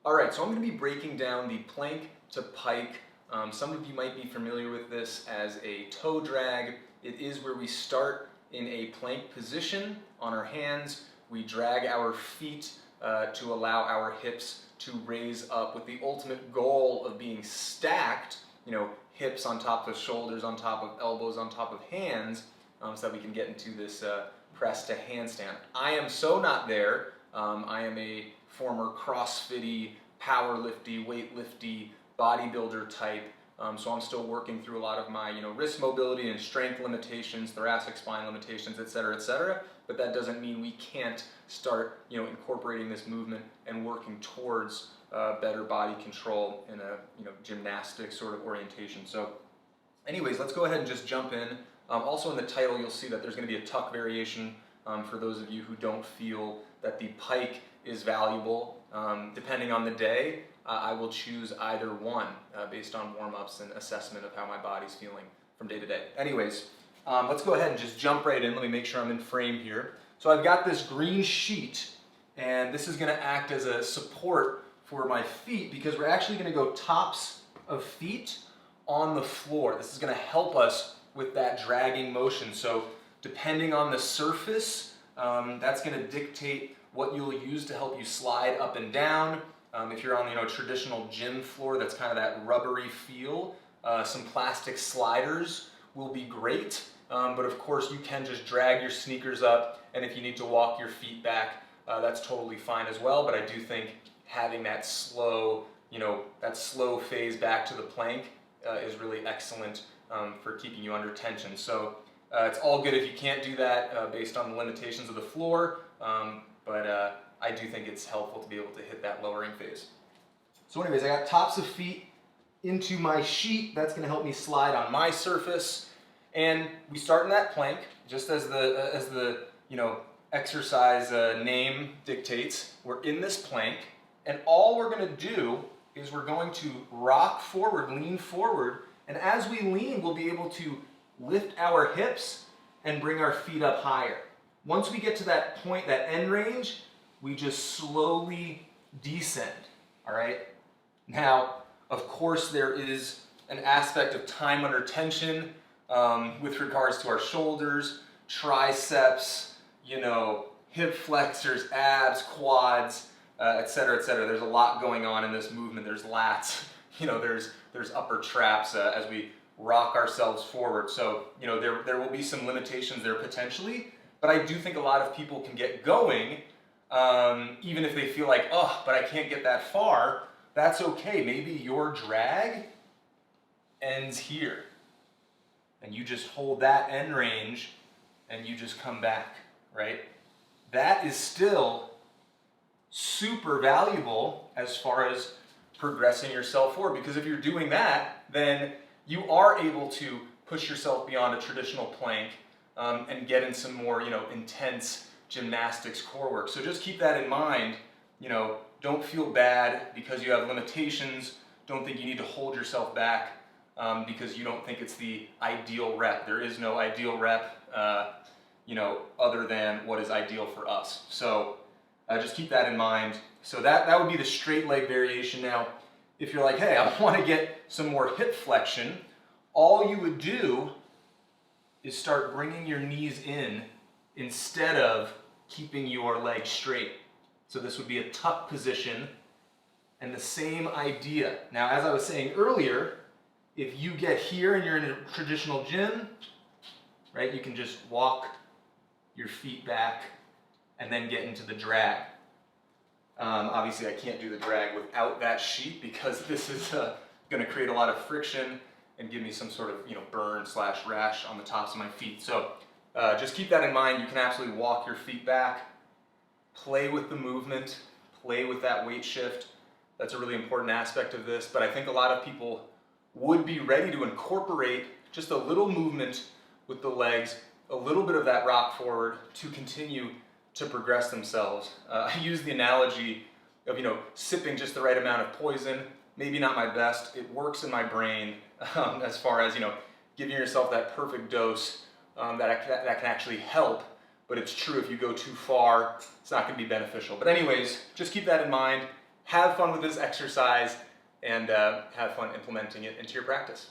All right, so I'm going to be breaking down the plank to pike. Some of you might be familiar with this as a toe drag. It is where we start in a plank position on our hands. We drag our feet to allow our hips to raise up with the ultimate goal of being stacked, hips on top of shoulders, on top of elbows, on top of hands, so that we can get into this press to handstand. I am so not there. I am a former CrossFitty, powerlifty, weightlifty, bodybuilder type. So I'm still working through a lot of my, wrist mobility and strength limitations, thoracic spine limitations, et cetera, but that doesn't mean we can't start, incorporating this movement and working towards better body control in a, gymnastic sort of orientation. So anyways, let's go ahead and just jump in. Also in the title, you'll see that there's going to be a tuck variation for those of you who don't feel that the pike is valuable. Depending on the day, I will choose either one based on warm-ups and assessment of how my body's feeling from day to day. Anyways, let's go ahead and just jump right in. Let me make sure I'm in frame here. So I've got this green sheet, and this is going to act as a support for my feet because we're actually going to go tops of feet on the floor. This is going to help us with that dragging motion. So depending on the surface, that's going to dictate what you'll use to help you slide up and down. If you're on traditional gym floor, that's kind of that rubbery feel. Some plastic sliders will be great, but of course you can just drag your sneakers up, and if you need to walk your feet back, that's totally fine as well. But I do think having that slow, phase back to the plank is really excellent for keeping you under tension. So it's all good if you can't do that based on the limitations of the floor, but I do think it's helpful to be able to hit that lowering phase. So anyways, I got tops of feet into my sheet. That's going to help me slide on my surface. And we start in that plank, just as the exercise name dictates. We're in this plank, and all we're going to do is we're going to rock forward, lean forward, and as we lean, we'll be able to lift our hips and bring our feet up higher. Once we get to that point, that end range, we just slowly descend, all right? Now, of course, there is an aspect of time under tension with regards to our shoulders, triceps, hip flexors, abs, quads, et cetera, et cetera. There's a lot going on in this movement. There's lats, there's upper traps as we rock ourselves forward. So, there will be some limitations there potentially, but I do think a lot of people can get going even if they feel like, oh, but I can't get that far. That's okay. Maybe your drag ends here, and you just hold that end range, and you just come back, right? That is still super valuable as far as progressing yourself forward, because if you're doing that, then you are able to push yourself beyond a traditional plank and get in some more, intense gymnastics core work. So just keep that in mind. Don't feel bad because you have limitations. Don't think you need to hold yourself back because you don't think it's the ideal rep. There is no ideal rep, other than what is ideal for us. So just keep that in mind. So that would be the straight leg variation. Now, if you're like, hey, I want to get some more hip flexion, all you would do is start bringing your knees in instead of keeping your legs straight. So this would be a tuck position, and the same idea. Now, as I was saying earlier, if you get here and you're in a traditional gym, right, you can just walk your feet back and then get into the drag. Obviously, I can't do the drag without that sheet because this is going to create a lot of friction and give me some sort of burn/rash on the tops of my feet. So just keep that in mind. You can absolutely walk your feet back, play with the movement, play with that weight shift. That's a really important aspect of this, but I think a lot of people would be ready to incorporate just a little movement with the legs, a little bit of that rock forward to continue to progress themselves. I use the analogy of, sipping just the right amount of poison. Maybe not my best. It works in my brain as far as, giving yourself that perfect dose that can actually help. But it's true, if you go too far, it's not going to be beneficial. But anyways, just keep that in mind. have fun with this exercise and have fun implementing it into your practice.